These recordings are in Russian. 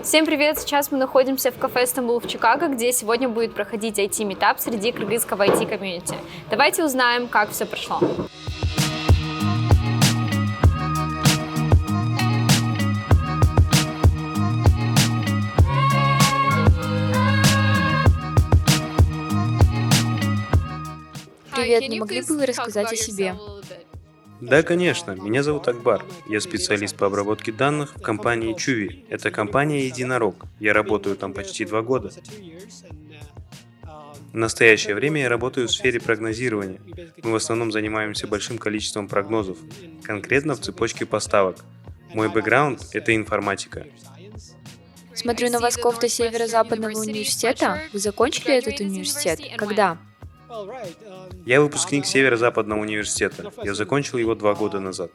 Всем привет! Сейчас мы находимся в кафе «Стамбул» в Чикаго, где сегодня будет проходить IT-метап среди кыргызского IT-комьюнити. Давайте узнаем, как все прошло. Привет, не могли бы вы рассказать о себе? Да, конечно. Меня зовут Акбар. Я специалист по обработке данных в компании Чуви. Это компания «Единорог». Я работаю там почти 2 года. В настоящее время я работаю в сфере прогнозирования. Мы в основном занимаемся большим количеством прогнозов, конкретно в цепочке поставок. Мой бэкграунд – это информатика. Смотрю на вас кофта Северо-Западного университета. Вы закончили этот университет? Когда? Я выпускник Северо-Западного университета. Я закончил его 2 года назад.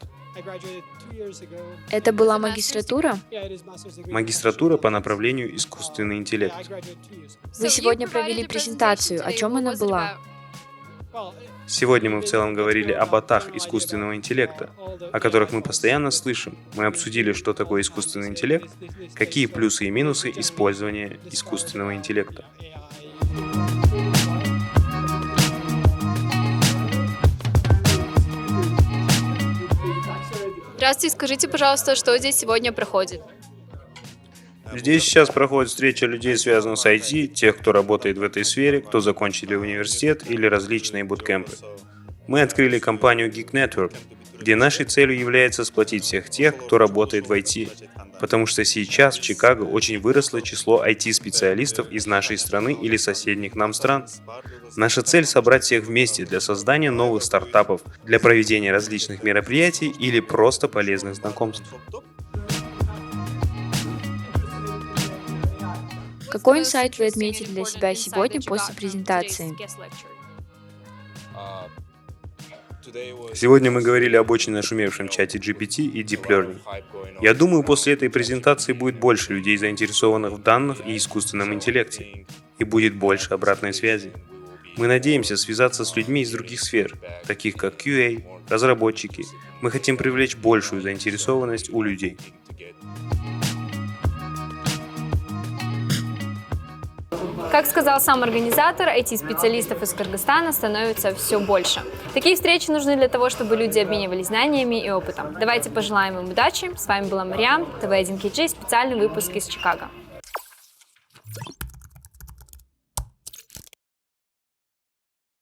Это была магистратура? Магистратура по направлению искусственный интеллект. Вы сегодня провели презентацию. О чем она была? Сегодня мы в целом говорили о ботах искусственного интеллекта, о которых мы постоянно слышим. Мы обсудили, что такое искусственный интеллект, какие плюсы и минусы использования искусственного интеллекта. Здравствуйте, скажите, пожалуйста, что здесь сегодня проходит? Здесь сейчас проходит встреча людей, связанных с IT, тех, кто работает в этой сфере, кто закончили университет или различные буткемпы. Мы открыли компанию Geek Network, где нашей целью является сплотить всех тех, кто работает в IT, потому что сейчас в Чикаго очень выросло число IT-специалистов из нашей страны или соседних нам стран. Наша цель – собрать всех вместе для создания новых стартапов, для проведения различных мероприятий или просто полезных знакомств. Какой инсайт вы отметили для себя сегодня после презентации? Сегодня мы говорили об очень нашумевшем чате GPT и Deep Learning. Я думаю, после этой презентации будет больше людей, заинтересованных в данных и искусственном интеллекте, и будет больше обратной связи. Мы надеемся связаться с людьми из других сфер, таких как QA, разработчики. Мы хотим привлечь большую заинтересованность у людей. Как сказал сам организатор, IT-специалистов из Кыргызстана становится все больше. Такие встречи нужны для того, чтобы люди обменивались знаниями и опытом. Давайте пожелаем им удачи. С вами была Мариам, ТВ1 KG, специальный выпуск из Чикаго.